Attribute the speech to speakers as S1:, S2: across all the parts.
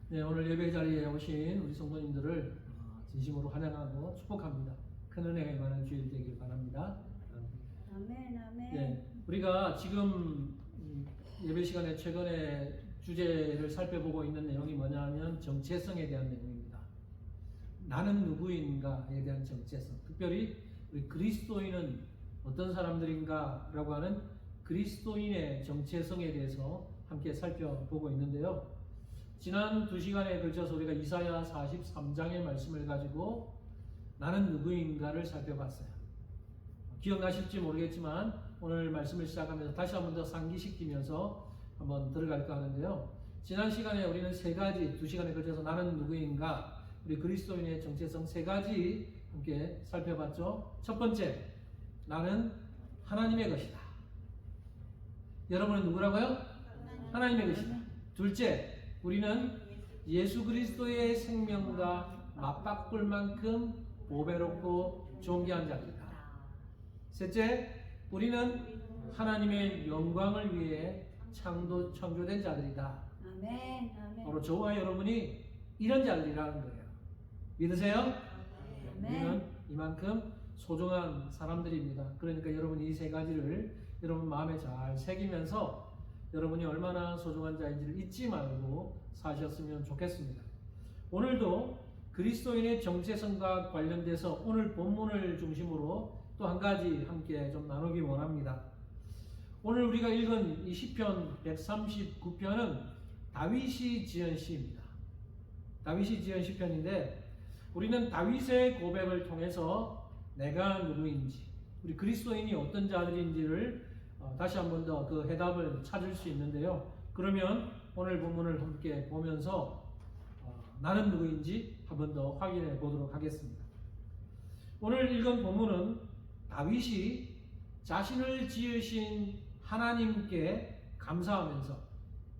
S1: 네, 오늘 예배 자리에 오신 우리 성도님들을 진심으로 환영하고 축복합니다. 큰 은혜가 많은 주일 되길 바랍니다.
S2: 아멘, 아멘.
S1: 네, 우리가 지금 예배 시간에 최근에 주제를 살펴보고 있는 내용이 뭐냐면 정체성에 대한 내용입니다. 나는 누구인가에 대한 정체성, 특별히 우리 그리스도인은 어떤 사람들인가라고 하는 그리스도인의 정체성에 대해서 함께 살펴보고 있는데요. 지난 2시간에 걸쳐서 우리가 이사야 43장의 말씀을 가지고 나는 누구인가를 살펴봤어요. 기억나실지 모르겠지만 오늘 말씀을 시작하면서 다시 한번 더 상기시키면서 한번 들어갈까 하는데요. 지난 시간에 우리는 3가지, 2시간에 걸쳐서 나는 누구인가, 우리 그리스도인의 정체성 3가지 함께 살펴봤죠. 첫 번째, 나는 하나님의 것이다. 여러분은 누구라고요? 하나님의 것이다. 둘째, 우리는 예수 그리스도의 생명과 맞바꿀 만큼 보배롭고 존귀한 자들이다. 셋째, 우리는 하나님의 영광을 위해 창조된 자들이다.
S2: 아멘, 아멘.
S1: 바로 저와 여러분이 이런 자들이라는 거예요. 믿으세요? 우리는 이만큼 소중한 사람들입니다. 그러니까 여러분 이 3가지를 여러분 마음에 잘 새기면서 여러분이 얼마나 소중한 자인지를 잊지 말고 사셨으면 좋겠습니다. 오늘도 그리스도인의 정체성과 관련돼서 오늘 본문을 중심으로 또 한 가지 함께 좀 나누기 원합니다. 오늘 우리가 읽은 이 시편 139편은 다윗이 지은 시입니다. 다윗이 지은 시편인데 우리는 다윗의 고백을 통해서 내가 누구인지, 우리 그리스도인이 어떤 자들인지를 다시 한 번 더 그 해답을 찾을 수 있는데요. 그러면 오늘 본문을 함께 보면서 나는 누구인지 한 번 더 확인해 보도록 하겠습니다. 오늘 읽은 본문은 다윗이 자신을 지으신 하나님께 감사하면서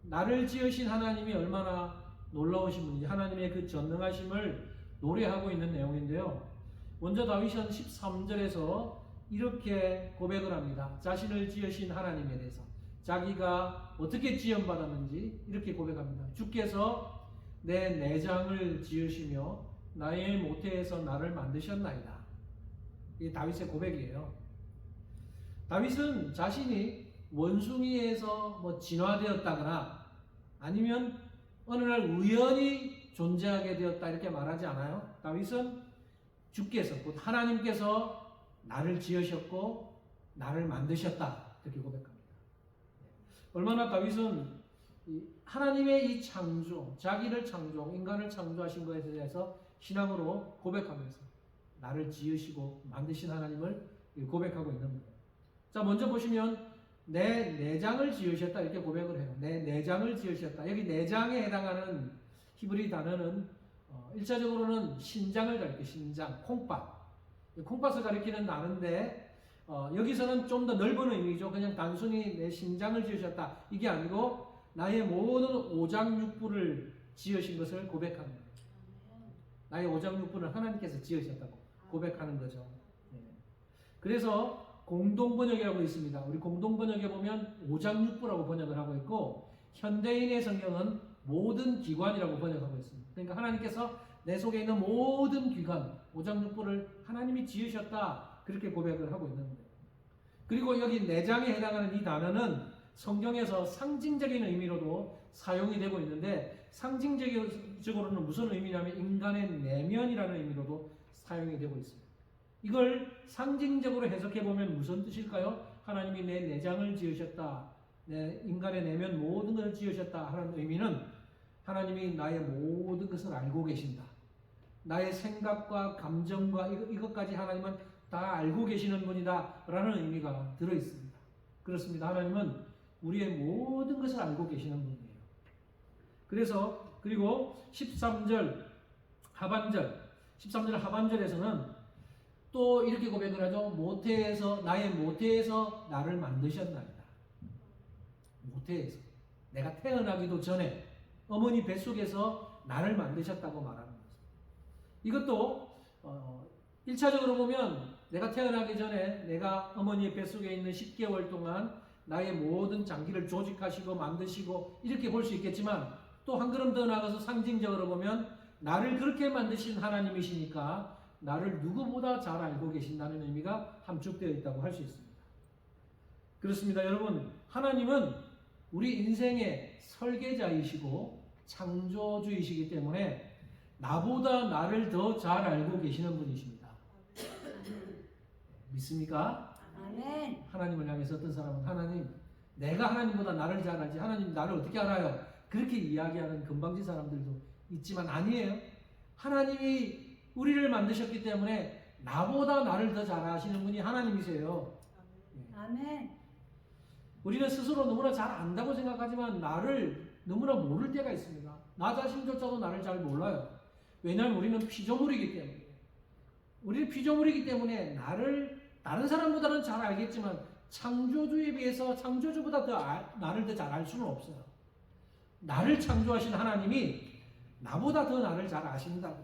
S1: 나를 지으신 하나님이 얼마나 놀라우신 분인지, 하나님의 그 전능하심을 노래하고 있는 내용인데요. 먼저 다윗은 13절에서 이렇게 고백을 합니다. 자신을 지으신 하나님에 대해서 자기가 어떻게 지음받았는지 이렇게 고백합니다. 주께서 내 내장을 지으시며 나의 모태에서 나를 만드셨나이다. 이게 다윗의 고백이에요. 다윗은 자신이 원숭이에서 진화되었다거나 아니면 어느 날 우연히 존재하게 되었다 이렇게 말하지 않아요. 다윗은 주께서, 곧 하나님께서 나를 지으셨고 나를 만드셨다 이렇게 고백합니다. 얼마나 다윗은 하나님의 이 창조, 자기를 창조, 인간을 창조하신 것에 대해서 신앙으로 고백하면서 나를 지으시고 만드신 하나님을 고백하고 있는 거예요. 자, 먼저 보시면 내 내장을 지으셨다 이렇게 고백을 해요. 내 내장을 지으셨다. 여기 내장에 해당하는 히브리 단어는 1차적으로는 신장을 가리켜, 신장, 콩팥. 콩팥을 가리키는 단어인데 여기서는 좀 더 넓은 의미죠. 그냥 단순히 내 신장을 지으셨다 이게 아니고 나의 모든 오장육부를 지으신 것을 고백하는 거예요. 나의 오장육부를 하나님께서 지으셨다고 고백하는 거죠. 그래서 공동번역이라고 있습니다. 우리 공동번역에 보면 오장육부라고 번역을 하고 있고 현대인의 성경은 모든 기관이라고 번역하고 있습니다. 그러니까 하나님께서 내 속에 있는 모든 기관, 오장육부를 하나님이 지으셨다 그렇게 고백을 하고 있는 거예요. 그리고 여기 내장에 해당하는 이 단어는 성경에서 상징적인 의미로도 사용이 되고 있는데 상징적으로는 무슨 의미냐면 인간의 내면이라는 의미로도 사용이 되고 있습니다. 이걸 상징적으로 해석해보면 무슨 뜻일까요? 하나님이 내 내장을 지으셨다, 내 인간의 내면 모든 것을 지으셨다 하는 의미는 하나님이 나의 모든 것을 알고 계신다. 나의 생각과 감정과 이것까지 하나님은 다 알고 계시는 분이다 라는 의미가 들어있습니다. 그렇습니다. 하나님은 우리의 모든 것을 알고 계시는 분이에요. 그래서 그리고 13절 하반절에서는 또 이렇게 고백을 하죠. 나의 모태에서 나를 만드셨나이다. 모태에서, 내가 태어나기도 전에 어머니 뱃속에서 나를 만드셨다고 말하는 거죠. 이것도 1차적으로 보면 내가 태어나기 전에 내가 어머니의 뱃속에 있는 10개월 동안 나의 모든 장기를 조직하시고 만드시고 이렇게 볼 수 있겠지만 또 한 걸음 더 나가서 상징적으로 보면 나를 그렇게 만드신 하나님이시니까 나를 누구보다 잘 알고 계신다는 의미가 함축되어 있다고 할 수 있습니다. 그렇습니다. 여러분, 하나님은 우리 인생의 설계자이시고 창조주이시기 때문에 나보다 나를 더 잘 알고 계시는 분이십니다. 믿습니까?
S2: 아멘.
S1: 하나님을 향해서 어떤 사람은 하나님, 내가 하나님보다 나를 잘 알지 하나님 나를 어떻게 알아요? 그렇게 이야기하는 건방진 사람들도 있지만 아니에요. 하나님이 우리를 만드셨기 때문에 나보다 나를 더 잘 아시는 분이 하나님이세요.
S2: 아멘.
S1: 우리는 스스로 너무나 잘 안다고 생각하지만 나를 너무나 모를 때가 있습니다. 나 자신조차도 나를 잘 몰라요. 왜냐하면 우리는 피조물이기 때문에. 우리는 피조물이기 때문에 나를 다른 사람보다는 잘 알겠지만 창조주에 비해서 창조주보다 나를 더 잘 알 수는 없어요. 나를 창조하신 하나님이 나보다 더 나를 잘 아신다고.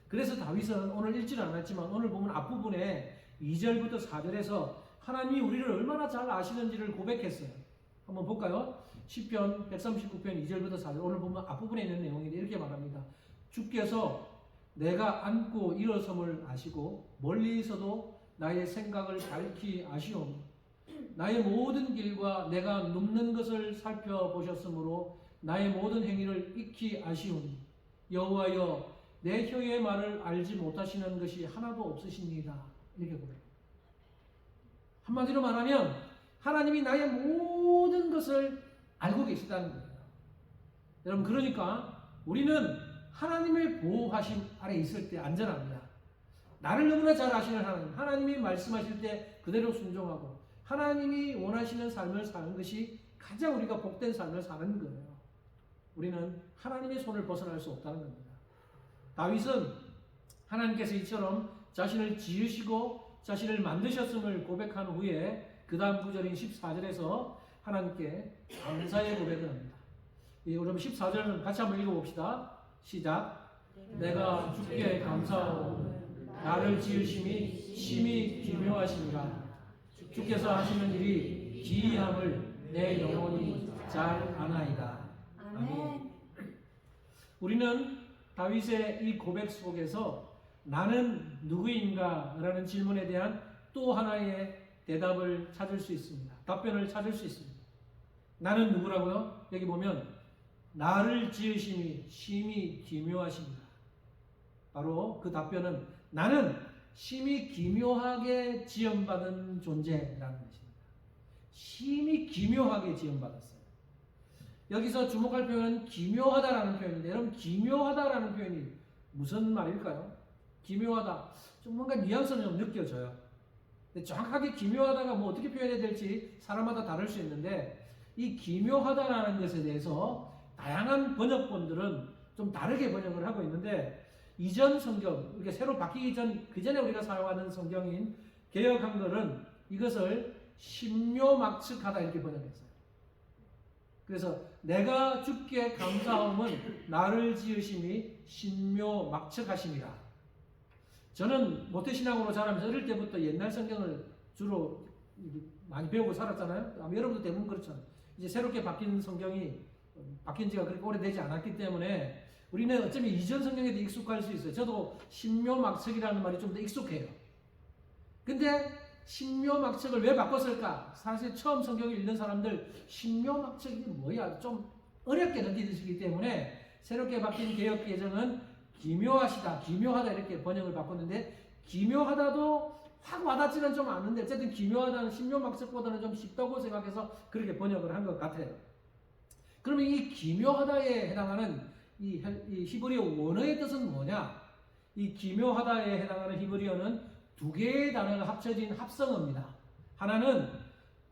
S1: 그래서 다윗은 오늘 읽지는 않았지만 오늘 보면 앞부분에 2절부터 4절에서 하나님이 우리를 얼마나 잘 아시는지를 고백했어요. 한번 볼까요? 시편 139편 2절부터 4절 오늘 보면 앞부분에 있는 내용인데 이렇게 말합니다. 주께서 내가 앉고 일어섬을 아시고 멀리서도 나의 생각을 밝히 아시오니 나의 모든 길과 내가 눕는 것을 살펴보셨으므로 나의 모든 행위를 익히 아시오니 여호와여 내 혀의 말을 알지 못하시는 것이 하나도 없으십니다. 이렇게 고백해요. 한마디로 말하면 하나님이 나의 모든 것을 알고 계시다는 거예요. 여러분, 그러니까 우리는 하나님의 보호하심 아래 있을 때 안전합니다. 나를 너무나 잘 아시는 하나님, 하나님이 말씀하실 때 그대로 순종하고 하나님이 원하시는 삶을 사는 것이 가장 우리가 복된 삶을 사는 거예요. 우리는 하나님의 손을 벗어날 수 없다는 겁니다. 다윗은 하나님께서 이처럼 자신을 지으시고 자신을 만드셨음을 고백한 후에 그 다음 구절인 14절에서 하나님께 감사의 고백을 합니다. 그럼 14절은 같이 한번 읽어봅시다. 시작. 내가 주께 감사하오 나를 지으심이 심히 기묘하시니라. 주께서 하시는 일이 기이함을 내 영혼이 잘 아나이다.
S2: 아멘.
S1: 우리는 다윗의 이 고백 속에서 나는 누구인가? 라는 질문에 대한 또 하나의 대답을 찾을 수 있습니다. 답변을 찾을 수 있습니다. 나는 누구라고요? 여기 보면 나를 지으심이 심히 기묘하십니다. 바로 그 답변은 나는 심히 기묘하게 지음받은 존재라는 것입니다. 심히 기묘하게 지음받았어요. 여기서 주목할 표현은 기묘하다라는 표현인데 여러분, 기묘하다라는 표현이 무슨 말일까요? 기묘하다. 좀 뭔가 뉘앙스는 좀 느껴져요. 근데 정확하게 기묘하다가 뭐 어떻게 표현해야 될지 사람마다 다를 수 있는데 이 기묘하다라는 것에 대해서 다양한 번역본들은 좀 다르게 번역을 하고 있는데 이전 성경, 이게 새로 바뀌기 그 전에 우리가 사용하는 성경인 개역 한글은 이것을 신묘막측하다 이렇게 번역했어요. 그래서 내가 주께 감사함은 나를 지으심이 신묘막측하심이라. 저는 모태신앙으로 자라면서 어릴 때부터 옛날 성경을 주로 많이 배우고 살았잖아요. 아마 여러분도 대부분 그렇잖아요. 이제 새롭게 바뀐 성경이 바뀐 지가 그렇게 오래되지 않았기 때문에 우리는 어쩌면 이전 성경에도 익숙할 수 있어요. 저도 신묘막측이라는 말이 좀 더 익숙해요. 근데 신묘막측을 왜 바꿨을까? 사실 처음 성경을 읽는 사람들 신묘막측이 뭐야? 좀 어렵게 느끼시기 때문에 새롭게 바뀐 개역 개정은 기묘하시다, 기묘하다 이렇게 번역을 바꿨는데 기묘하다도 확 와닿지는 좀 않는데 어쨌든 기묘하다는 신묘막측보다는 좀 쉽다고 생각해서 그렇게 번역을 한 것 같아요. 그러면 이 기묘하다에 해당하는 이 히브리어 원어의 뜻은 뭐냐? 이 기묘하다에 해당하는 히브리어는 두 개의 단어가 합쳐진 합성어입니다. 하나는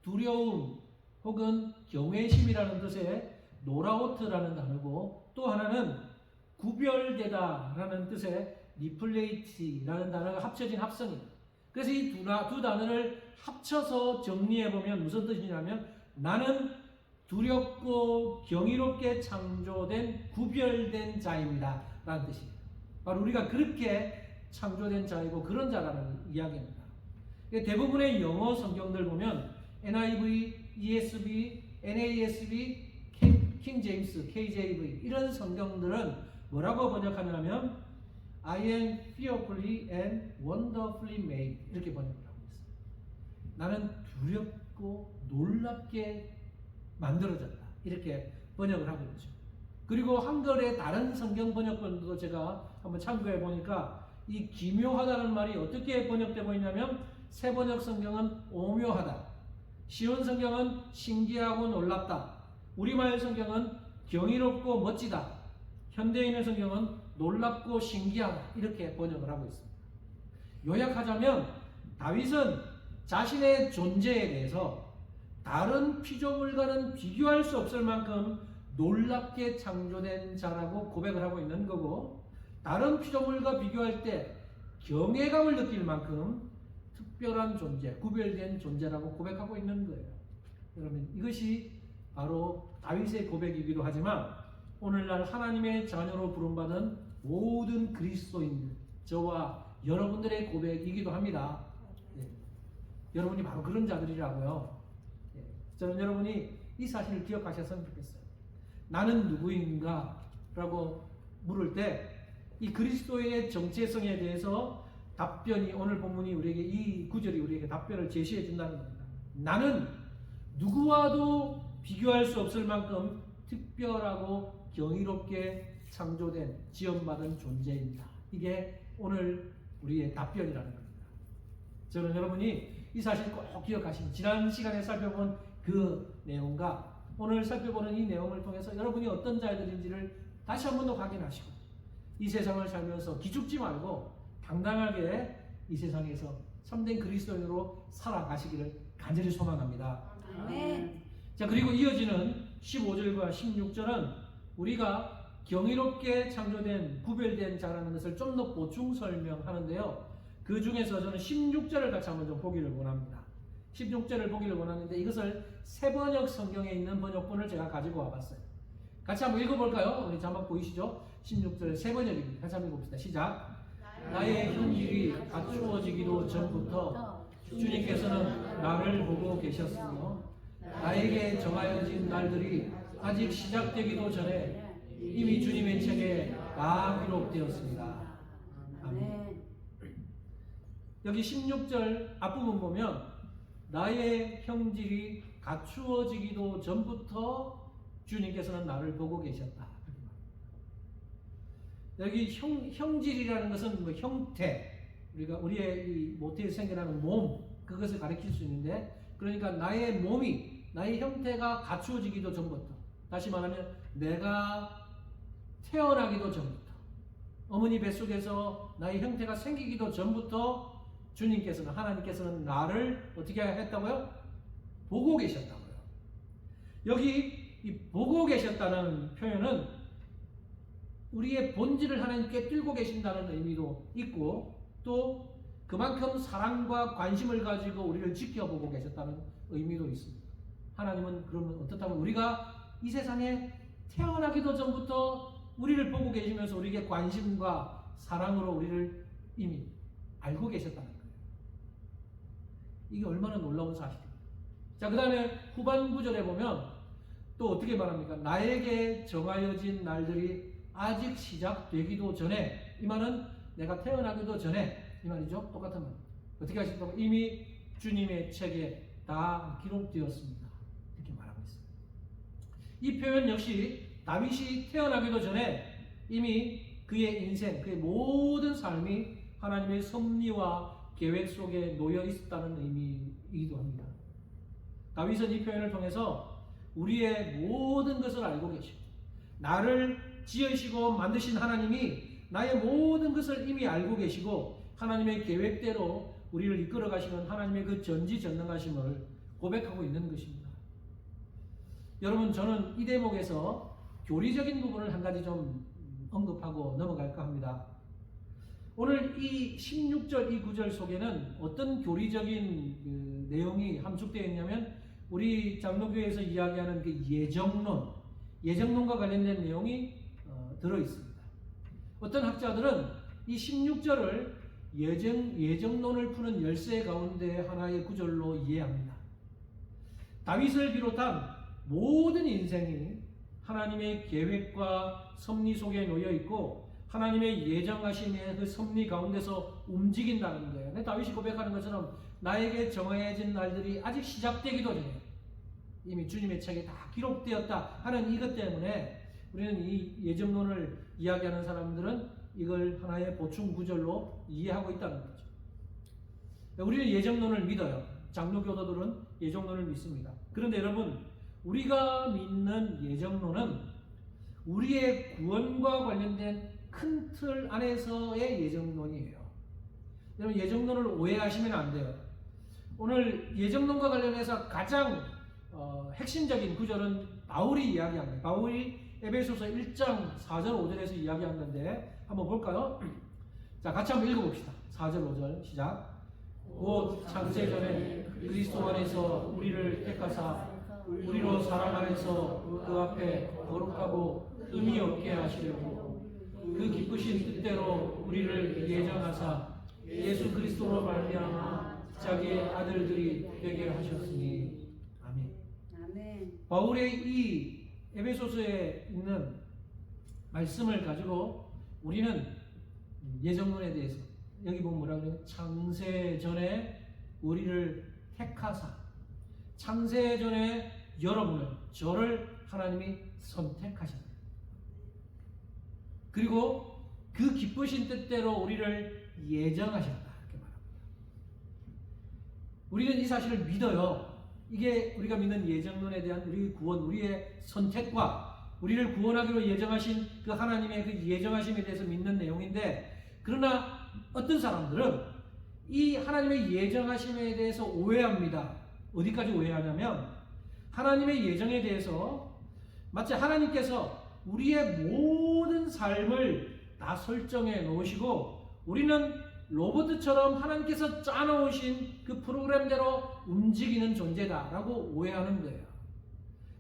S1: 두려움 혹은 경외심이라는 뜻의 노라오트라는 단어고 또 하나는 구별되다라는 뜻의 리플레이티라는 단어가 합쳐진 합성입니다. 그래서 이 두 단어를 합쳐서 정리해보면 무슨 뜻이냐면 나는 두렵고 경이롭게 창조된 구별된 자입니다 라는 뜻입니다. 바로 우리가 그렇게 창조된 자이고 그런 자라는 이야기입니다. 대부분의 영어 성경들 보면 NIV, ESV, NASB, 킹 제임스, KJV 이런 성경들은 뭐라고 번역하냐면 I am fearfully and wonderfully made 이렇게 번역을 하고 있어요. 나는 두렵고 놀랍게 만들어졌다 이렇게 번역을 하고 있죠. 그리고 한글의 다른 성경 번역본도 제가 한번 참고해 보니까 이 기묘하다는 말이 어떻게 번역되고 있냐면 새번역 성경은 오묘하다, 시온 성경은 신기하고 놀랍다, 우리말 성경은 경이롭고 멋지다, 현대인의 성경은 놀랍고 신기하다 이렇게 번역을 하고 있습니다. 요약하자면 다윗은 자신의 존재에 대해서 다른 피조물과는 비교할 수 없을 만큼 놀랍게 창조된 자라고 고백을 하고 있는 거고, 다른 피조물과 비교할 때 경외감을 느낄 만큼 특별한 존재, 구별된 존재라고 고백하고 있는 거예요. 여러분, 이것이 바로 다윗의 고백이기도 하지만 오늘날 하나님의 자녀로 부름받은 모든 그리스도인들, 저와 여러분들의 고백이기도 합니다. 예. 여러분이 바로 그런 자들이라고요. 예. 저는 여러분이 이 사실을 기억하셨으면 좋겠어요. 나는 누구인가? 라고 물을 때 이 그리스도의 정체성에 대해서 답변이, 오늘 본문이 우리에게, 이 구절이 우리에게 답변을 제시해 준다는 겁니다. 나는 누구와도 비교할 수 없을 만큼 특별하고 경이롭게 창조된, 지원받은 존재입니다. 이게 오늘 우리의 답변이라는 겁니다. 저는 여러분이 이 사실 꼭 기억하시면, 지난 시간에 살펴본 그 내용과 오늘 살펴보는 이 내용을 통해서 여러분이 어떤 자들인지를 다시 한 번 더 확인하시고, 이 세상을 살면서 기죽지 말고 당당하게 이 세상에서 참된 그리스도인으로 살아가시기를 간절히 소망합니다.
S2: 아멘.
S1: 자, 그리고 이어지는 15절과 16절은 우리가 경이롭게 창조된, 구별된 자라는 것을 좀 더 보충 설명하는데요. 그 중에서 저는 16절을 같이 한번 좀 보기를 원합니다. 16절을 보기를 원하는데 이것을 새번역 성경에 있는 번역본을 제가 가지고 와봤어요. 같이 한번 읽어볼까요? 우리 자막 보이시죠? 16절 새번역입니다. 같이 한번 읽어봅시다. 시작. 나의 형질이 갖추어지기도 전부터 주님께서는 나를 보고 계셨으며 나에게 정하여진 날들이 아직 시작되기도 전에 이미 주님의 책에 다 기록되었습니다. 아멘. 여기 16절 앞부분 보면 나의 형질이 갖추어지기도 전부터 주님께서는 나를 보고 계셨다. 여기 형질이라는 것은 뭐 형태, 우리가 우리의 이 모태에서 생겨나는 몸, 그것을 가리킬 수 있는데, 그러니까 나의 몸이, 나의 형태가 갖추어지기도 전부터, 다시 말하면 내가 태어나기도 전부터, 어머니 뱃속에서 나의 형태가 생기기도 전부터 주님께서는, 하나님께서는 나를 어떻게 했다고요? 보고 계셨다고요. 여기 이 보고 계셨다는 표현은 우리의 본질을 하나님께 뚫고 계신다는 의미도 있고, 또 그만큼 사랑과 관심을 가지고 우리를 지켜보고 계셨다는 의미도 있습니다. 하나님은 그러면 어떻다면 우리가 이 세상에 태어나기도 전부터 우리를 보고 계시면서 우리에게 관심과 사랑으로 우리를 이미 알고 계셨다는 거예요. 이게 얼마나 놀라운 사실입니까? 자, 그 다음에 후반 구절에 보면 또 어떻게 말합니까? 나에게 정하여진 날들이 아직 시작되기도 전에, 이 말은 내가 태어나기도 전에, 이 말이죠. 똑같은 말. 어떻게 하셨다고? 이미 주님의 책에 다 기록되었습니다. 이렇게 말하고 있습니다. 이 표현 역시 다윗이 태어나기도 전에 이미 그의 인생, 그의 모든 삶이 하나님의 섭리와 계획 속에 놓여 있었다는 의미이기도 합니다. 다윗은 이 표현을 통해서 우리의 모든 것을 알고 계시고, 나를 지으시고 만드신 하나님이 나의 모든 것을 이미 알고 계시고 하나님의 계획대로 우리를 이끌어 가시는 하나님의 그 전지전능하심을 고백하고 있는 것입니다. 여러분, 저는 이 대목에서 교리적인 부분을 한 가지 좀 언급하고 넘어갈까 합니다. 오늘 이 16절 이 구절 속에는 어떤 교리적인 그 내용이 함축되어 있냐면, 우리 장로교에서 이야기하는 그 예정론과 관련된 내용이 들어 있습니다. 어떤 학자들은 이 16절을 예정론을 푸는 열쇠 가운데 하나의 구절로 이해합니다. 다윗을 비롯한 모든 인생이 하나님의 계획과 섭리 속에 놓여 있고 하나님의 예정하심의 그 섭리 가운데서 움직인다는 거예요. 다윗이 고백하는 것처럼 나에게 정해진 날들이 아직 시작되기도 전에 이미 주님의 책에 다 기록되었다 하는 이것 때문에 우리는 이 예정론을 이야기하는 사람들은 이걸 하나의 보충 구절로 이해하고 있다는 거죠. 우리는 예정론을 믿어요. 장로교도들은 예정론을 믿습니다. 그런데 여러분, 우리가 믿는 예정론은 우리의 구원과 관련된 큰 틀 안에서의 예정론이에요. 여러분, 예정론을 오해하시면 안 돼요. 오늘 예정론과 관련해서 가장 핵심적인 구절은 바울이 이야기합니다. 바울이 에베소서 1장 4절 5절에서 이야기한 건데 한번 볼까요? 자, 같이 한번 읽어봅시다. 4절 5절 시작. 곧 창세전에 그리스도 안에서 우리를 택하사 우리로 사랑 안에서 그 앞에 거룩하고 흠이 없게 하시려고 그 기쁘신 뜻대로 우리를 예정하사 예수 그리스도로 말미암아 자기의 아들들이 되게 하셨으니. 아멘.
S2: 아멘.
S1: 바울의 이 에베소서에 있는 말씀을 가지고 우리는 예정론에 대해서 여기 보면 뭐라 그래요? 창세전에 우리를 택하사, 창세전에 여러분을, 저를 하나님이 선택하셨다. 그리고 그 기쁘신 뜻대로 우리를 예정하셨다. 이렇게 말합니다. 우리는 이 사실을 믿어요. 이게 우리가 믿는 예정론에 대한 우리의 구원, 우리의 선택과 우리를 구원하기로 예정하신 그 하나님의 그 예정하심에 대해서 믿는 내용인데, 그러나 어떤 사람들은 이 하나님의 예정하심에 대해서 오해합니다. 어디까지 오해하냐면 하나님의 예정에 대해서 마치 하나님께서 우리의 모든 삶을 다 설정해 놓으시고 우리는 로봇처럼 하나님께서 짜놓으신 그 프로그램대로 움직이는 존재다라고 오해하는 거예요.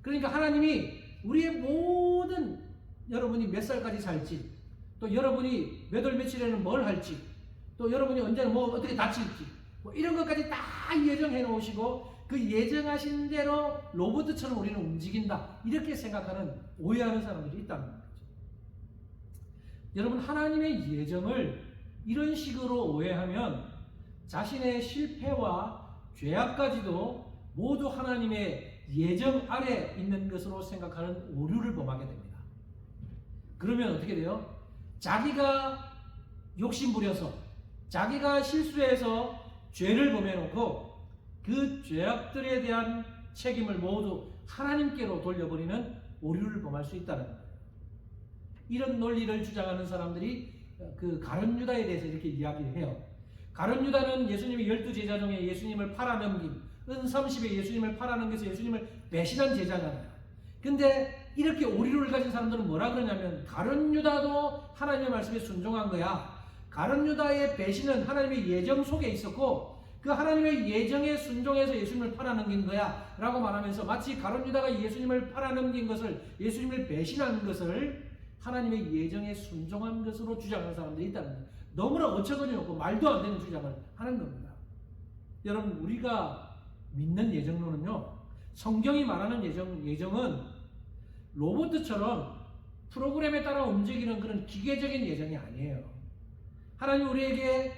S1: 그러니까 하나님이 우리의 모든, 여러분이 몇 살까지 살지, 또 여러분이 몇 월 며칠에는 뭘 할지, 또 여러분이 언제는 뭐 어떻게 다칠지, 뭐 이런 것까지 다 예정해 놓으시고 그 예정하신 대로 로봇처럼 우리는 움직인다, 이렇게 생각하는, 오해하는 사람들이 있다는 거죠. 여러분, 하나님의 예정을 이런 식으로 오해하면 자신의 실패와 죄악까지도 모두 하나님의 예정 아래 있는 것으로 생각하는 오류를 범하게 됩니다. 그러면 어떻게 돼요? 자기가 욕심부려서, 자기가 실수해서 죄를 범해놓고 그 죄악들에 대한 책임을 모두 하나님께로 돌려버리는 오류를 범할 수 있다는 거예요. 이런 논리를 주장하는 사람들이 그 가룟 유다에 대해서 이렇게 이야기를 해요. 가룟 유다는 예수님의 12제자 중에 예수님을 팔아넘긴, 은30에 예수님을 팔아넘겨서 예수님을 배신한 제자잖아요. 근데 이렇게 오류를 가진 사람들은 뭐라 그러냐면, 가룟 유다도 하나님의 말씀에 순종한 거야. 가룟 유다의 배신은 하나님의 예정 속에 있었고 그 하나님의 예정에 순종해서 예수님을 팔아넘긴 거야 라고 말하면서 마치 가룟 유다가 예수님을 팔아넘긴 것을, 예수님을 배신한 것을 하나님의 예정에 순종한 것으로 주장하는 사람들이 있다는 거예요. 너무나 어처구니 없고 말도 안 되는 주장을 하는 겁니다. 여러분, 우리가 믿는 예정론은요, 성경이 말하는 예정은 로봇처럼 프로그램에 따라 움직이는 그런 기계적인 예정이 아니에요. 하나님 우리에게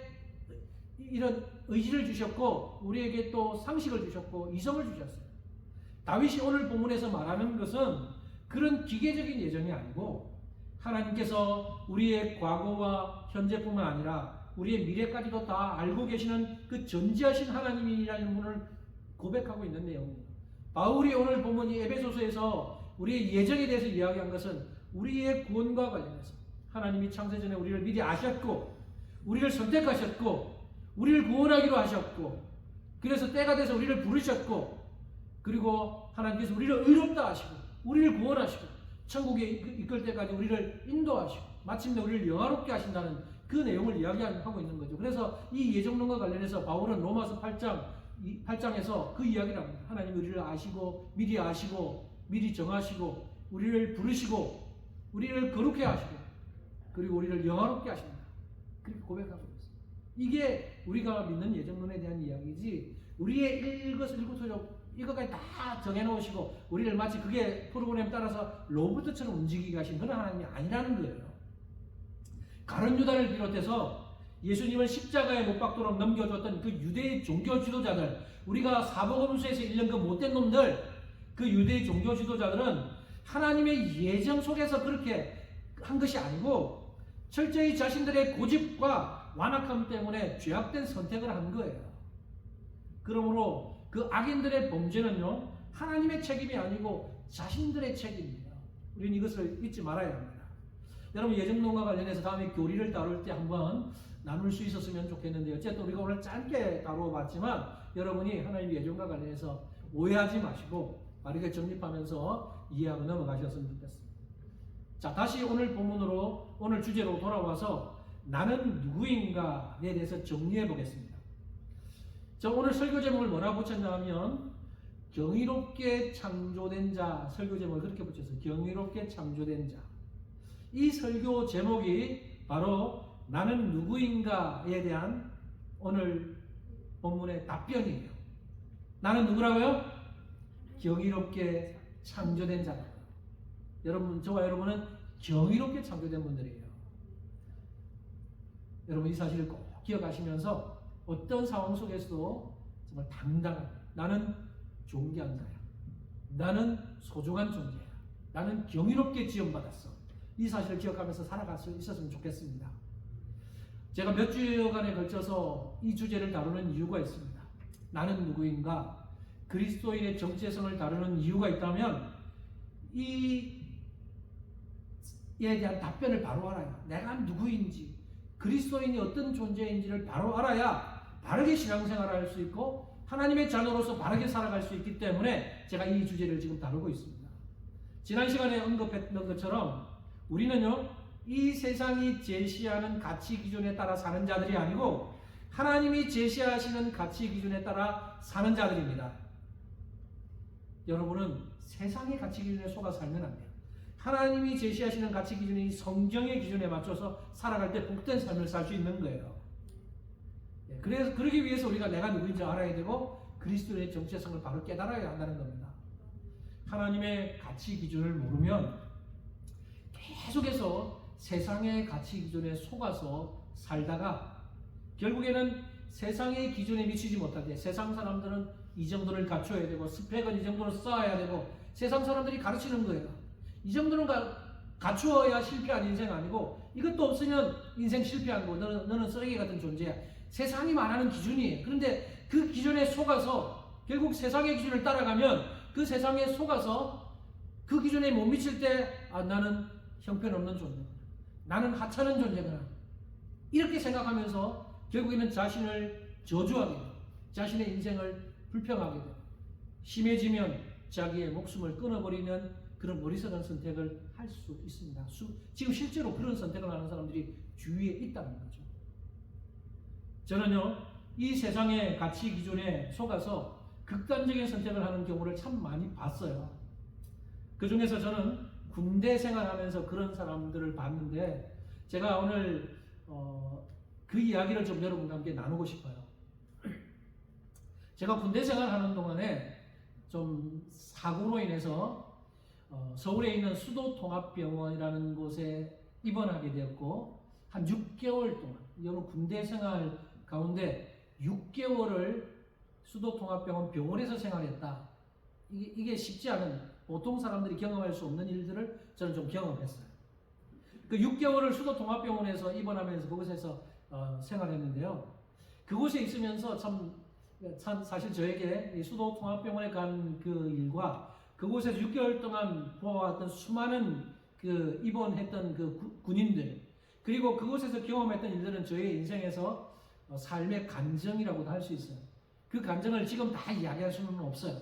S1: 이런 의지를 주셨고 우리에게 또 상식을 주셨고 이성을 주셨어요. 다윗이 오늘 본문에서 말하는 것은 그런 기계적인 예정이 아니고 하나님께서 우리의 과거와 현재뿐만 아니라 우리의 미래까지도 다 알고 계시는 그 전지하신 하나님이라는 분을 고백하고 있는 내용입니다. 바울이 오늘 본문 이 에베소서에서 우리의 예정에 대해서 이야기한 것은 우리의 구원과 관련해서 하나님이 창세전에 우리를 미리 아셨고 우리를 선택하셨고 우리를 구원하기로 하셨고 그래서 때가 돼서 우리를 부르셨고 그리고 하나님께서 우리를 의롭다 하시고 우리를 구원하시고 천국에 이끌 때까지 우리를 인도하시고 마침내 우리를 영화롭게 하신다는 그 내용을 이야기하고 있는 거죠. 그래서 이 예정론과 관련해서 바울은 로마서 8장에서 그 이야기를 합니다. 하나님 우리를 아시고 미리 정하시고 우리를 부르시고 우리를 거룩해 하시고 그리고 우리를 영화롭게 하신다. 그렇게 고백하고 있습니다. 이게 우리가 믿는 예정론에 대한 이야기지 우리의 일거수일투족 이것까지 다 정해놓으시고 우리를 마치 그게 프로그램 따라서 로봇처럼 움직이게 하신 그런 하나님이 아니라는 거예요. 가룟 유다를 비롯해서 예수님을 십자가에 못 박도록 넘겨줬던 그 유대의 종교 지도자들, 우리가 사복음서에서 읽는 그 못된 놈들, 그 유대의 종교 지도자들은 하나님의 예정 속에서 그렇게 한 것이 아니고 철저히 자신들의 고집과 완악함 때문에 죄악된 선택을 한 거예요. 그러므로 그 악인들의 범죄는요, 하나님의 책임이 아니고 자신들의 책임입니다. 우리는 이것을 잊지 말아야 합니다. 여러분, 예정론과 관련해서 다음에 교리를 다룰 때 한번 나눌 수 있었으면 좋겠는데요. 어쨌든 우리가 오늘 짧게 다루어봤지만 여러분이 하나님 예정과 관련해서 오해하지 마시고 바르게 정립하면서 이해하고 넘어가셨으면 좋겠습니다. 자, 다시 오늘 본문으로, 오늘 주제로 돌아와서 나는 누구인가에 대해서 정리해 보겠습니다. 저 오늘 설교 제목을 뭐라고 붙였냐 하면 경이롭게 창조된 자, 설교 제목을 그렇게 붙였어요. 경이롭게 창조된 자. 이 설교 제목이 바로 나는 누구인가에 대한 오늘 본문의 답변이에요. 나는 누구라고요? 경이롭게 창조된 자라고요. 여러분, 저와 여러분은 경이롭게 창조된 분들이에요. 여러분, 이 사실을 꼭 기억하시면서 어떤 상황 속에서도 정말 당당한, 나는 존귀한 자야, 나는 소중한 존재야, 나는 경이롭게 지원받았어, 이 사실을 기억하면서 살아갈 수 있었으면 좋겠습니다. 제가 몇 주간에 걸쳐서 이 주제를 다루는 이유가 있습니다. 나는 누구인가, 그리스도인의 정체성을 다루는 이유가 있다면 이에 대한 답변을 바로 알아야, 내가 누구인지, 그리스도인이 어떤 존재인지를 바로 알아야 바르게 신앙생활을 할 수 있고 하나님의 자녀로서 바르게 살아갈 수 있기 때문에 제가 이 주제를 지금 다루고 있습니다. 지난 시간에 언급했던 것처럼 우리는요, 이 세상이 제시하는 가치 기준에 따라 사는 자들이 아니고 하나님이 제시하시는 가치 기준에 따라 사는 자들입니다. 여러분은 세상의 가치 기준에 속아 살면 안 돼요. 하나님이 제시하시는 가치 기준이 성경의 기준에 맞춰서 살아갈 때 복된 삶을 살 수 있는 거예요. 그래서 그러기 위해서 우리가 내가 누구인지 알아야 되고 그리스도의 정체성을 바로 깨달아야 한다는 겁니다. 하나님의 가치 기준을 모르면 계속해서 세상의 가치 기준에 속아서 살다가 결국에는 세상의 기준에 미치지 못하게, 세상 사람들은 이 정도를 갖춰야 되고 스펙은 이 정도로 쌓아야 되고 세상 사람들이 가르치는 거예요. 이 정도는 갖추어야 실패한 인생 아니고 이것도 없으면 인생 실패한 거, 너는 쓰레기 같은 존재야. 세상이 말하는 기준이에요. 그런데 그 기준에 속아서 결국 세상의 기준을 따라가면 그 세상에 속아서 그 기준에 못 미칠 때 나는 형편없는 존재구나, 나는 하찮은 존재구나, 이렇게 생각하면서 결국에는 자신을 저주하게 되고 자신의 인생을 불평하게 되고 심해지면 자기의 목숨을 끊어버리는 그런 어리석은 선택을 할 수 있습니다. 지금 실제로 그런 선택을 하는 사람들이 주위에 있다는 거죠. 저는요, 이 세상의 가치 기준에 속아서 극단적인 선택을 하는 경우를 참 많이 봤어요. 그 중에서 저는 군대 생활하면서 그런 사람들을 봤는데 제가 오늘 그 이야기를 좀 여러분과 함께 나누고 싶어요. 제가 군대 생활하는 동안에 좀 사고로 인해서 서울에 있는 수도통합병원이라는 곳에 입원하게 되었고 한 6개월 동안, 여러분 군대 생활 가운데 6개월을 수도통합병원 병원에서 생활했다. 이게 쉽지 않은, 보통 사람들이 경험할 수 없는 일들을 저는 좀 경험했어요. 그 6개월을 수도통합병원에서 입원하면서 그곳에서 생활했는데요. 그곳에 있으면서 참 사실 저에게 이 수도통합병원에 간 그 일과 그곳에서 6개월 동안 보아왔던 수많은 그 입원했던 그 군인들, 그리고 그곳에서 경험했던 일들은 저의 인생에서 삶의 간증이라고도 할 수 있어요. 그 간증을 지금 다 이야기할 수는 없어요.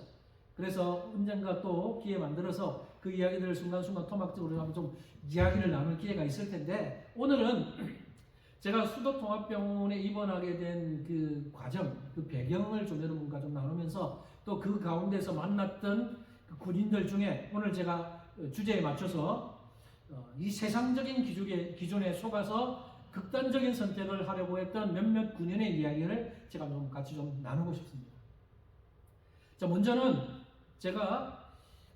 S1: 그래서 언젠가 또 기회 만들어서 그 이야기들을 순간순간 토막적으로 한번 좀 이야기를 나눌 기회가 있을 텐데, 오늘은 제가 수도통합병원에 입원하게 된 그 과정, 그 배경을 좀 여러분과 좀 나누면서 또 그 가운데서 만났던 그 군인들 중에 오늘 제가 주제에 맞춰서 이 세상적인 기준에 속아서 극단적인 선택을 하려고 했던 몇몇 군인의 이야기를 제가 좀 같이 좀 나누고 싶습니다. 자, 먼저는 제가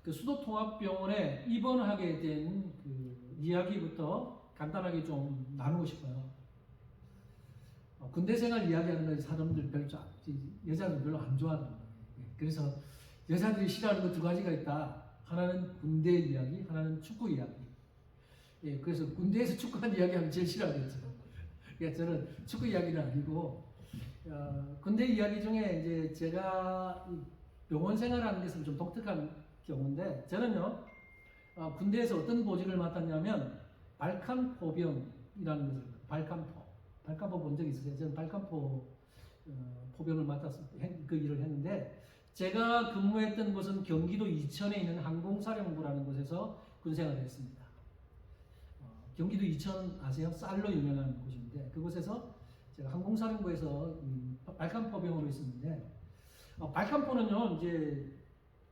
S1: 그 수도통합병원에 입원하게 된 그 이야기부터 간단하게 좀 나누고 싶어요. 군대 생활 이야기하는 걸 사람들 별로 여자들 별로 안 좋아하는 거예요. 그래서 여자들이 싫어하는 거 두 가지가 있다. 하나는 군대 이야기, 하나는 축구 이야기. 예, 그래서 군대에서 축구한 이야기하면 제일 싫어하겠죠. 그러니까 저는 축구 이야기는 아니고 군대 이야기 중에 이제 제가 병원 생활하는 데서 좀 독특한 경우인데 저는요 군대에서 어떤 보직을 맡았냐면 발칸포병이라는 것을 발칸포 본 적 있으세요? 저는 발칸포 포병을 맡아서 그 일을 했는데 제가 근무했던 곳은 경기도 이천에 있는 항공사령부라는 곳에서 군생활을 했습니다. 경기도 이천 아세요? 쌀로 유명한 곳인데 그곳에서 제가 항공사령부에서 발칸포병으로 있었는데 발칸포는요 이제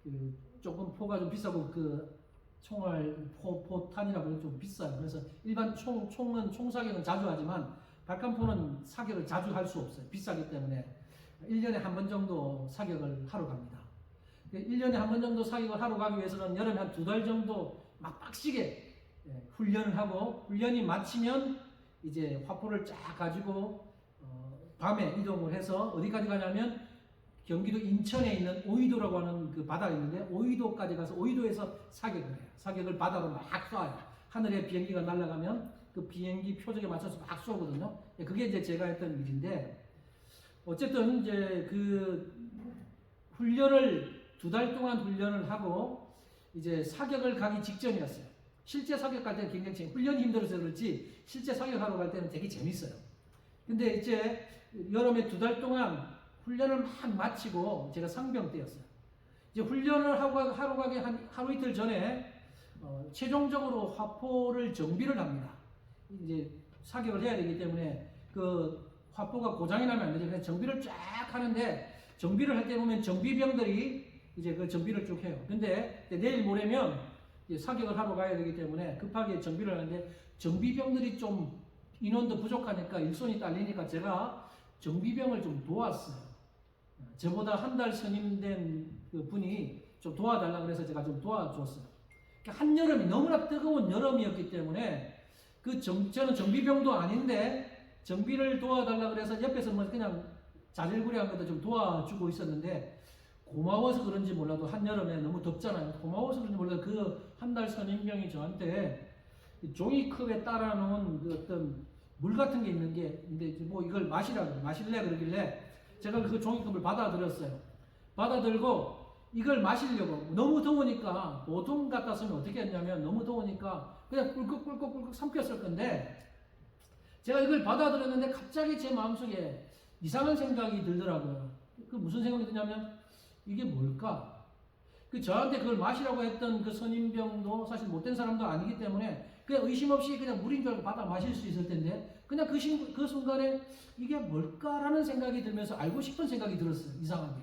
S1: 그 조금 포가 좀 비싸고 그 총알 포탄이라고 좀 비싸요. 그래서 일반 총은 사격은 자주 하지만 발칸포는 사격을 자주 할 수 없어요. 비싸기 때문에 1년에 한 번 정도 사격을 하러 갑니다. 1년에 한 번 정도 사격을 하러 가기 위해서는 여름에 한 2달 정도 막 빡시게 훈련을 하고 훈련이 마치면 이제 화포를 쫙 가지고 밤에 이동을 해서 어디까지 가냐면 경기도 인천에 있는 오이도라고 하는 그 바다가 있는데 오이도까지 가서 오이도에서 사격을 해요. 사격을 바다로 막 쏴요. 하늘에 비행기가 날아가면 그 비행기 표적에 맞춰서 막 쏘거든요. 그게 이제 제가 했던 일인데 어쨌든 이제 그 훈련을 2달 동안 훈련을 하고 이제 사격을 가기 직전이었어요. 실제 사격할 때는 굉장히 훈련이 힘들어서 그렇지 실제 사격하러 갈 때는 되게 재밌어요. 근데 이제 여름에 2달 동안 훈련을 막 마치고 제가 상병 때였어요. 이제 훈련을 하러 가기 한 하루 이틀 전에 최종적으로 화포를 정비를 합니다. 이제 사격을 해야 되기 때문에 그 화포가 고장이 나면 안 되죠. 그래서 정비를 쫙 하는데 정비를 할 때 보면 정비병들이 이제 그 정비를 쭉 해요. 근데 내일 모레면 이제 사격을 하러 가야 되기 때문에 급하게 정비를 하는데 정비병들이 좀 인원도 부족하니까 일손이 딸리니까 제가 정비병을 좀 도왔어요. 저보다 한 달 선임된 그 분이 좀 도와달라고 그래서 제가 좀 도와줬어요. 한여름이 너무나 뜨거운 여름이었기 때문에 저는 정비병도 아닌데 정비를 도와달라고 그래서 옆에서 뭐 그냥 자질구레한 것도 좀 도와주고 있었는데 고마워서 그런지 몰라도 한여름에 너무 덥잖아요. 고마워서 그런지 몰라도 그 한 달 선임병이 저한테 종이컵에 따라놓은 그 어떤 물 같은 게 있는 게 근데 뭐 이걸 마실래 그러길래 제가 그 종이컵을 받아들였어요. 받아들고 이걸 마시려고 너무 더우니까 보통 같았으면 어떻게 했냐면 너무 더우니까 그냥 꿀꺽꿀꺽 삼켰을 건데 제가 이걸 받아들였는데 갑자기 제 마음속에 이상한 생각이 들더라고요. 그 무슨 생각이 드냐면 이게 뭘까? 그 저한테 그걸 마시라고 했던 그 선임병도 사실 못된 사람도 아니기 때문에 그냥 의심 없이 그냥 물인 줄 알고 받아 마실 수 있을 텐데 그냥 그 순간에 이게 뭘까라는 생각이 들면서 알고 싶은 생각이 들었어요. 이상하게.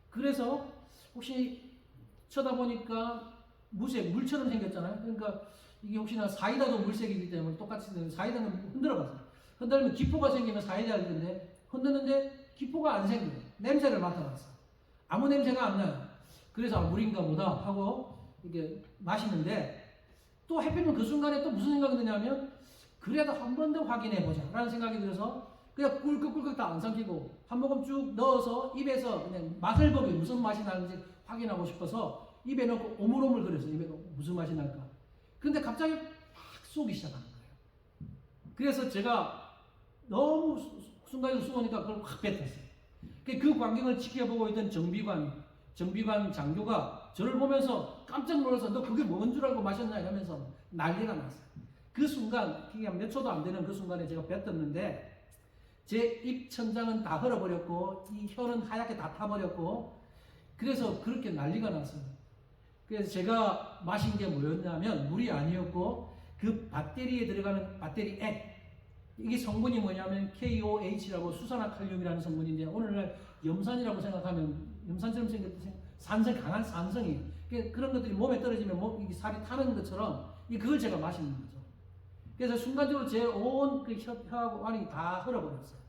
S1: 그래서 혹시 쳐다보니까 물처럼 생겼잖아요. 그러니까 이게 혹시나 사이다도 물색이기 때문에 똑같이 사이다는 흔들어봤어요. 흔들면 기포가 생기면 사이다일 텐데 흔드는데 기포가 안 생겨요. 냄새를 맡아봤어. 아무 냄새가 안 나요. 그래서 물인가 보다 하고 이게 마시는데 또 하필이면 그 순간에 또 무슨 생각이 드냐면 그래도 한 번 더 확인해 보자 라는 생각이 들어서 그냥 꿀꺽꿀꺽 다 안 삼키고 한 모금 쭉 넣어서 입에서 그냥 맛을 보기 무슨 맛이 나는지 확인하고 싶어서 입에 넣고 오물오물 거렸어요. 입에 넣고 무슨 맛이 날까. 근데 갑자기 막 쏘기 시작하는 거예요. 그래서 제가 너무 순간에 쏘니까 그걸 확 뱉었어요. 그 광경을 지켜보고 있던 정비관 장교가 저를 보면서 깜짝 놀라서 너 그게 뭔 줄 알고 마셨나 이러면서 난리가 났어요. 그 순간 그냥 몇 초도 안 되는 그 순간에 제가 뱉었는데 제 입 천장은 다 헐어버렸고 이 혀는 하얗게 다 타버렸고 그래서 그렇게 난리가 났어요. 그래서 제가 마신 게 뭐였냐면 물이 아니었고 그 배터리에 들어가는 배터리 액 이게 성분이 뭐냐면 KOH라고 수산화칼륨이라는 성분인데 오늘날 염산이라고 생각하면 염산처럼 생겼듯이 강한 산성이 그런 것들이 몸에 떨어지면 이게 살이 타는 것처럼 그걸 제가 마시는 거죠. 그래서 순간적으로 제 온 그 혀하고 안이 다 흘러버렸어요.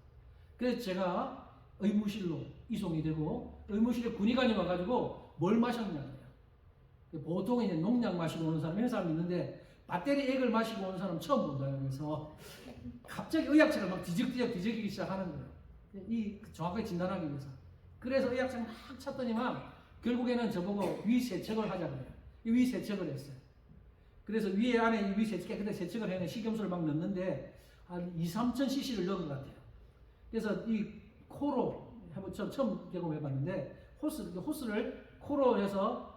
S1: 그래서 제가 의무실로 이송이 되고 의무실에 군의관이 와가지고 뭘 마셨냐고요. 보통 이제 농약 마시고 오는 사람 이런 사람 있는데 배터리 액을 마시고 오는 사람 처음 본다. 그래서 갑자기 의학책을 막 뒤적이기 시작하는 거예요. 이 정확하게 진단하기 위해서. 그래서 의학책 막 찾더니만 결국에는 저보고 위 세척을 하자 그래요. 이 위 세척을 했어요. 그래서 위에 안에 이 위 세척, 그때 세척을 해는 식염수를 막 넣는데 한 2-3,000cc를 넣은 것 같아요. 그래서 이 코로 처음 경험해봤는데 호스를 코로 해서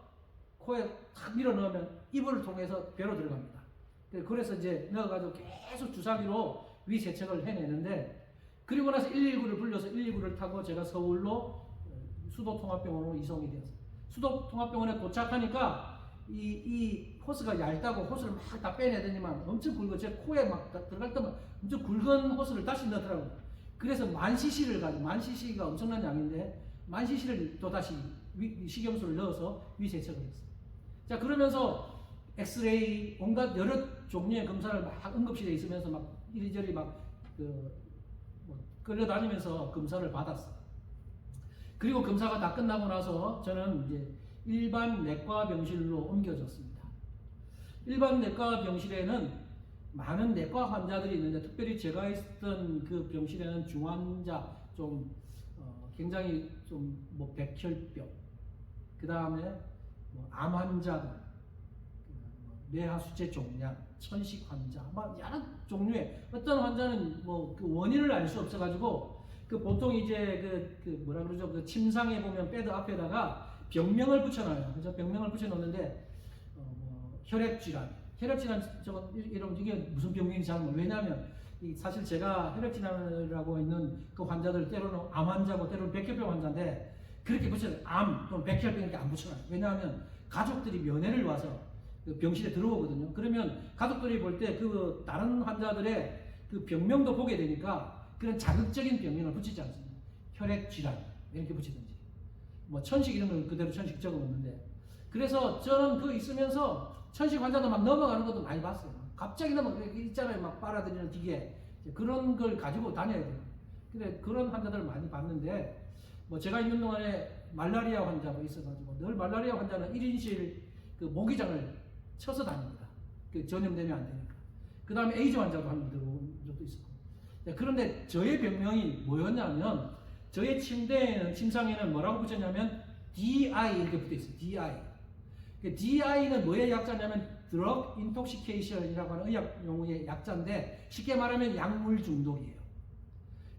S1: 코에 탁 밀어 넣으면 입을 통해서 배로 들어갑니다. 그래서 이제 넣어가지고 계속 주사기로 위 세척을 해내는데 그리고 나서 119를 불러서 119를 타고 제가 서울로 수도통합병원으로 이송이 되었어요. 수도통합병원에 도착하니까 이 호스가 얇다고 호스를 막 다 빼내더니만 엄청 굵어. 제 코에 막 들어갈 때만 엄청 굵은 호스를 다시 넣더라고요. 그래서 10,000cc를 가지고 10,000cc가 엄청난 양인데 10,000cc를 또 다시 식염수를 넣어서 위세척을 했어요. 자, 그러면서 엑스레이 온갖 여러 종류의 검사를 막 응급실에 있으면서 막 이리저리 막 끌려다니면서 검사를 받았어요. 그리고 검사가 다 끝나고 나서 저는 이제 일반 내과 병실로 옮겨졌습니다. 일반 내과 병실에는 많은 내과 환자들이 있는데 특별히 제가 있었던 그 병실에는 중환자 굉장히 뭐 백혈병, 그 다음에 암 환자들, 뇌하수체 종양, 천식 환자, 막 여러 종류의 어떤 환자는 뭐 그 원인을 알 수 없어가지고 그 보통 이제 그 뭐라 그러죠, 그 침상에 보면 베드 앞에다가 병명을 붙여놔요. 그래서 병명을 붙여놓는데 혈액질환 저건 이게 무슨 병명인지 잘 모르겠어요. 왜냐하면 사실 제가 혈액질환이라고 있는 그 환자들 때로는 암 환자고 때로는 백혈병 환자인데 그렇게 붙여요. 암 또는 백혈병 이렇게 안 붙여놔요. 왜냐하면 가족들이 면회를 와서 그 병실에 들어오거든요. 그러면 가족들이 볼 때 그 다른 환자들의 그 병명도 보게 되니까 그런 자극적인 병명을 붙이지 않습니다. 혈액질환 이렇게 붙이든지 뭐 천식 이런 건 그대로 천식 적어놓는데 그래서 저는 그 있으면서 천식 환자도 막 넘어가는 것도 많이 봤어요. 갑자기 있잖아요. 막 빨아들이는 기계 그런 걸 가지고 다녀야 돼요. 근데 그런 환자들을 많이 봤는데 뭐 제가 있는 동안에 말라리아 환자가 있어가지고 늘 말라리아 환자는 1인실 그 모기장을 쳐서 다닙니다. 그 전염되면 안 되니까. 그 다음에 에이즈 환자도 한 명 들어온 적도 있었고. 그런데 저의 병명이 뭐였냐면 저의 침상에는 뭐라고 붙였냐면 DI 이렇게 붙어 있어요. DI. DI는 뭐의 약자냐면 Drug Intoxication이라고 하는 의학 용어의 약자인데 쉽게 말하면 약물 중독이에요.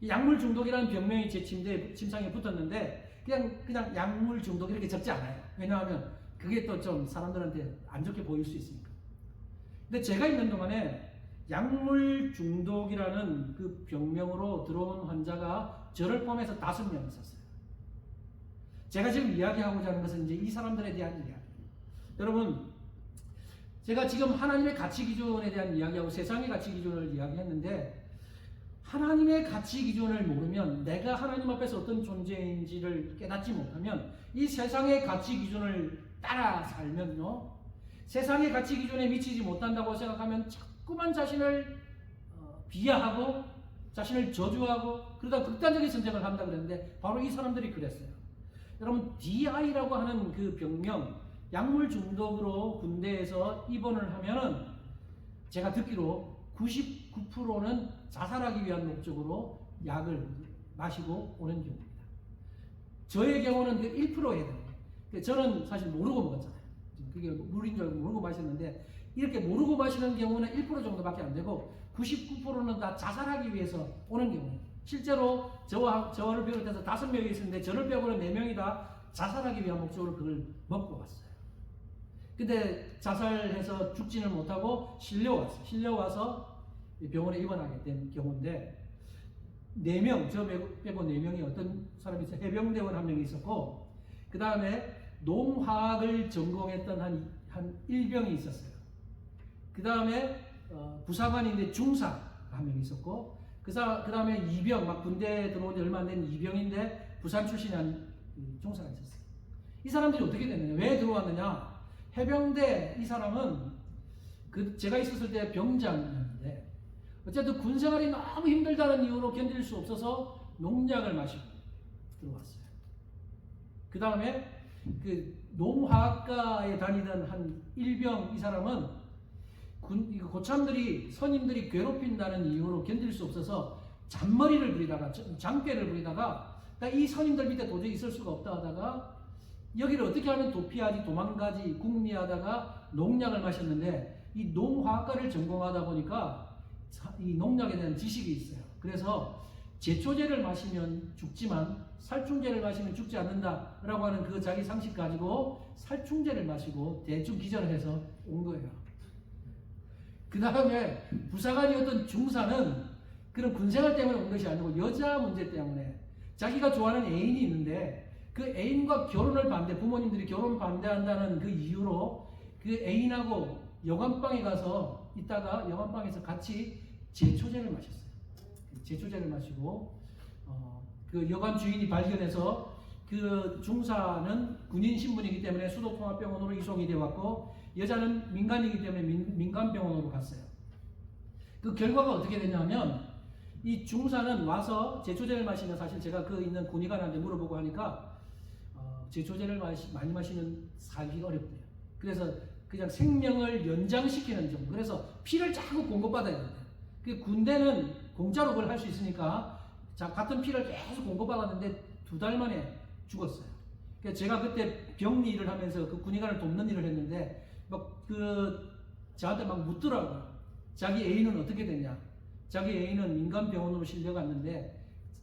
S1: 이 약물 중독이라는 병명이 제 침상에 붙었는데 그냥 약물 중독 이렇게 적지 않아요. 왜냐하면 그게 또 좀 사람들한테 안 좋게 보일 수 있으니까. 근데 제가 있는 동안에 약물 중독이라는 그 병명으로 들어온 환자가 저를 포함해서 5명 있었어요. 제가 지금 이야기하고자 하는 것은 이제 이 사람들에 대한 이야기예요. 여러분, 제가 지금 하나님의 가치 기준에 대한 이야기하고 세상의 가치 기준을 이야기했는데 하나님의 가치 기준을 모르면 내가 하나님 앞에서 어떤 존재인지를 깨닫지 못하면 이 세상의 가치 기준을 따라 살면요 세상의 가치 기준에 미치지 못한다고 생각하면 자꾸만 자신을 비하하고 자신을 저주하고 그러다 극단적인 선택을 한다 그랬는데 바로 이 사람들이 그랬어요. 여러분 DI라고 하는 그 병명 약물 중독으로 군대에서 입원을 하면은 제가 듣기로 99%는 자살하기 위한 목적으로 약을 마시고 오는 경우입니다. 저의 경우는 1%예요. 저는 사실 모르고 먹었잖아요. 그게 물인 줄 알고 모르고 마셨는데 이렇게 모르고 마시는 경우는 1% 정도밖에 안 되고 99%는 다 자살하기 위해서 오는 경우예요. 실제로 저를 비롯해서 5명이 있었는데 저를 빼고는 4명이 다 자살하기 위한 목적으로 그걸 먹고 왔어요. 근데 자살해서 죽지는 못하고 실려와서 병원에 입원하게 된 경우인데 4명, 저 빼고 4명이 어떤 사람이 있어요. 해병대원 1명이 있었고 그 다음에 농화학을 전공했던 한 1병이 있었어요. 그 다음에 부사관인데 중사 1명 있었고 그 다음에 2병, 막 군대에 들어온 지 얼마 안 된 2병인데 부산 출신의 한 중사가 있었어요. 이 사람들이 어떻게 됐느냐, 왜 들어왔느냐. 해병대 이 사람은 제가 있었을 때 병장이었는데 어쨌든 군생활이 너무 힘들다는 이유로 견딜 수 없어서 농약을 마시고 들어왔어요. 그 다음에 그 농화학과에 다니던 한 일병 이 사람은 고참들이 선임들이 괴롭힌다는 이유로 견딜 수 없어서 잔머리를 부리다가 장꾀를 부리다가 이 선임들 밑에 도저히 있을 수가 없다 하다가 여기를 어떻게 하면 도피하지 도망가지 궁리하다가 농약을 마셨는데 이 농화학과를 전공하다 보니까 이 농약에 대한 지식이 있어요. 그래서 제초제를 마시면 죽지만 살충제를 마시면 죽지 않는다라고 하는 그 자기 상식 가지고 살충제를 마시고 대충 기절을 해서 온 거예요. 그 다음에 부사관이었던 중사는 그런 군생활 때문에 온 것이 아니고 여자 문제 때문에 자기가 좋아하는 애인이 있는데 그 애인과 결혼을 부모님들이 결혼 반대한다는 그 이유로 그 애인하고 여관방에 가서 있다가 여관방에서 같이 제초제를 마셨어요. 제초제를 마시고 그 여관 주인이 발견해서 그 중사는 군인 신분이기 때문에 수도통합병원으로 이송이 되어 왔고 여자는 민간이기 때문에 민간병원으로 갔어요. 그 결과가 어떻게 됐냐면 이 중사는 와서 제초제를 마시면 사실 제가 그 있는 군의관한테 물어보고 하니까 제초제를 많이 마시면 살기가 어렵대요. 그래서 그냥 생명을 연장시키는 점. 그래서 피를 자꾸 공급받아야 된대요. 그 군대는 공짜로 그걸 할 수 있으니까 같은 피를 계속 공급받았는데 2달 만에 죽었어요. 그래서 제가 그때 병리 일을 하면서 그 군의관을 돕는 일을 했는데 저한테 막 묻더라고요. 자기 애인은 어떻게 됐냐? 자기 애인은 민간병원으로 실려갔는데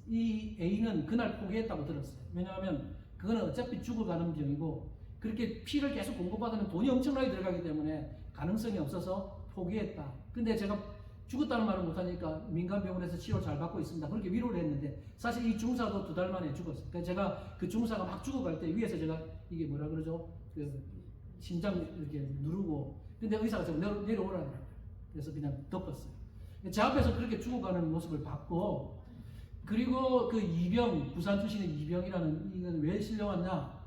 S1: 이 애인은 그날 포기했다고 들었어요. 왜냐하면 그거는 어차피 죽어가는 병이고 그렇게 피를 계속 공급받으면 돈이 엄청나게 들어가기 때문에 가능성이 없어서 포기했다. 근데 제가 죽었다는 말을 못하니까 민간병원에서 치료 잘 받고 있습니다. 그렇게 위로를 했는데 사실 이 중사도 2달 만에 죽었어요. 그러니까 제가 그 중사가 막 죽어갈 때 위에서 제가 이게 뭐라 그러죠? 그 심장 이렇게 누르고 근데 의사가 제가 내려오라는 거예요. 그래서 그냥 덮었어요. 제 앞에서 그렇게 죽어가는 모습을 봤고 그리고 그 이병, 부산 출신의 이병이라는 이건 왜 실려왔냐?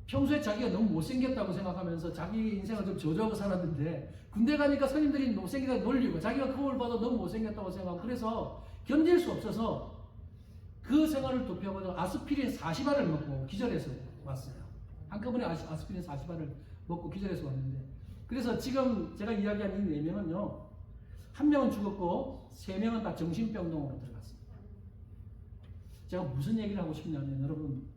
S1: 평소에 자기가 너무 못생겼다고 생각하면서 자기 인생을 좀 저주하고 살았는데 군대 가니까 선임들이 못생기다고 놀리고 자기가 그걸 봐도 너무 못생겼다고 생각하고 그래서 견딜 수 없어서 그 생활을 도피하고자 아스피린 40알을 먹고 기절해서 왔어요. 한꺼번에 아스피린 40알을 먹고 기절해서 왔는데 그래서 지금 제가 이야기한 이 4명은요 1명은 죽었고 3명은 다 정신병동으로 들어갔습니다. 제가 무슨 얘기를 하고 싶냐면 여러분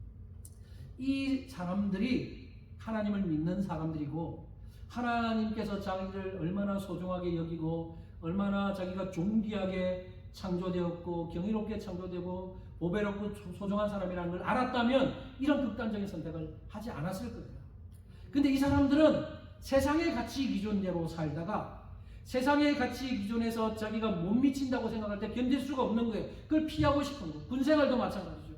S1: 이 사람들이 하나님을 믿는 사람들이고 하나님께서 자기를 얼마나 소중하게 여기고 얼마나 자기가 존귀하게 창조되었고 경이롭게 창조되고 보배롭고 소중한 사람이라는 걸 알았다면 이런 극단적인 선택을 하지 않았을 거예요. 근데 이 사람들은 세상의 가치 기준대로 살다가 세상의 가치 기준에서 자기가 못 미친다고 생각할 때 견딜 수가 없는 거예요. 그걸 피하고 싶은 거예요. 군생활도 마찬가지죠.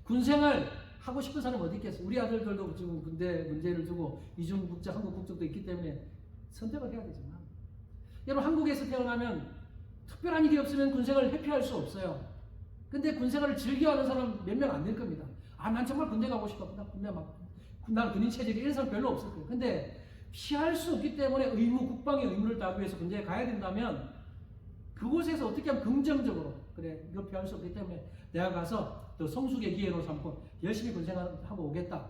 S1: 군생활 하고 싶은 사람 어디 있겠어요? 우리 아들들도 지금 군대 문제를 두고 이중 국적, 한국 국적도 있기 때문에 선택을 해야 되지만 여러분 한국에서 태어나면 특별한 일이 없으면 군생활을 회피할 수 없어요. 근데 군생활을 즐겨하는 사람 몇 명 안 될 겁니다. 난 정말 군대 가고 싶어. 난 군인 체질이 이런 사람 별로 없을 거예요. 근데 피할 수 없기 때문에 국방의 의무를 다하기 위해서 군대에 가야 된다면 그곳에서 어떻게 하면 긍정적으로 그래 이거 피할 수 없기 때문에 내가 가서 또 성숙의 기회로 삼고 열심히 군생활하고 오겠다.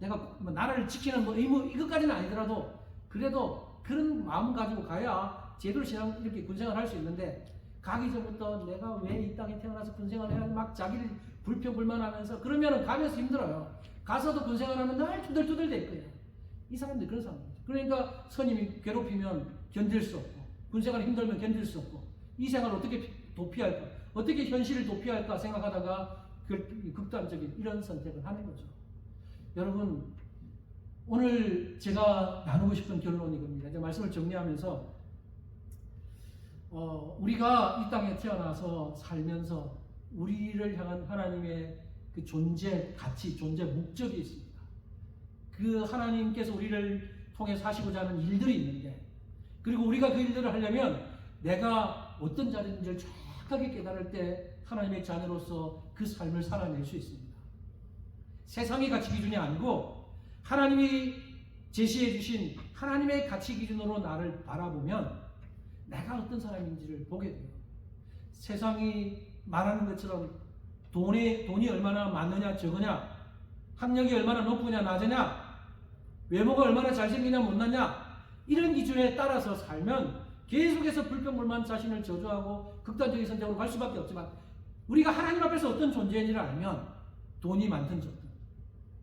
S1: 내가 나라를 지키는 의무 이것까지는 아니더라도 그래도 그런 마음 가지고 가야 제대로 신앙 이렇게 군생활 할 수 있는데 가기 전부터 내가 왜 이 땅에 태어나서 군생활을 해야 막 자기를 불평불만하면서 그러면은 가면서 힘들어요. 가서도 군생활하면 날 투덜투덜 될 거예요. 이 사람들이 그런 사람들이죠. 그러니까 선임이 괴롭히면 견딜 수 없고 군생활이 힘들면 견딜 수 없고 이 생활을 어떻게 도피할까 어떻게 현실을 도피할까 생각하다가 극단적인 이런 선택을 하는 거죠. 여러분 오늘 제가 나누고 싶은 결론이 이겁니다. 이제 말씀을 정리하면서 우리가 이 땅에 태어나서 살면서 우리를 향한 하나님의 그 존재 가치, 존재 목적이 있습니다. 그 하나님께서 우리를 통해 사시고자 하는 일들이 있는데 그리고 우리가 그 일들을 하려면 내가 어떤 자리인지를 정확하게 깨달을 때 하나님의 자녀로서 그 삶을 살아낼 수 있습니다. 세상의 가치 기준이 아니고 하나님이 제시해 주신 하나님의 가치 기준으로 나를 바라보면 내가 어떤 사람인지를 보게 돼요. 세상이 말하는 것처럼 돈이 얼마나 많느냐 적으냐 학력이 얼마나 높으냐 낮으냐, 외모가 얼마나 잘생기냐 못났냐, 이런 기준에 따라서 살면 계속해서 불평불만 자신을 저주하고 극단적인 선택으로 갈 수밖에 없지만, 우리가 하나님 앞에서 어떤 존재인지를 알면 돈이 많든 적든,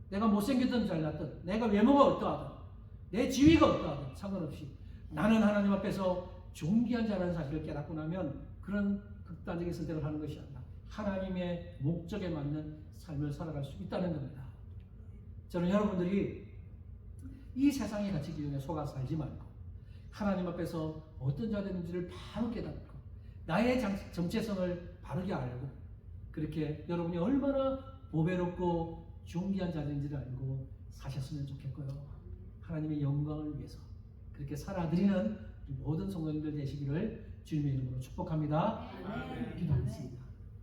S1: 내가 못생겼든 잘났든, 내가 외모가 어떠하든, 내 지위가 어떠하든 상관없이 나는 하나님 앞에서 존귀한 자라는 사실을 깨닫고 나면 그런 극단적인 선택을 하는 것이 아니라 하나님의 목적에 맞는 삶을 살아갈 수 있다는 겁니다. 저는 여러분들이 이 세상의 가치 기준에 속아 살지 말고 하나님 앞에서 어떤 자들인지를 바로 깨닫고 나의 정체성을 바르게 알고, 그렇게 여러분이 얼마나 보배롭고 존귀한 자들인지를 알고 사셨으면 좋겠고요. 하나님의 영광을 위해서 그렇게 살아드리는 모든 성도님들 되시기를 주님의 이름으로 축복합니다.
S2: 아멘.
S1: 기도하겠습니다.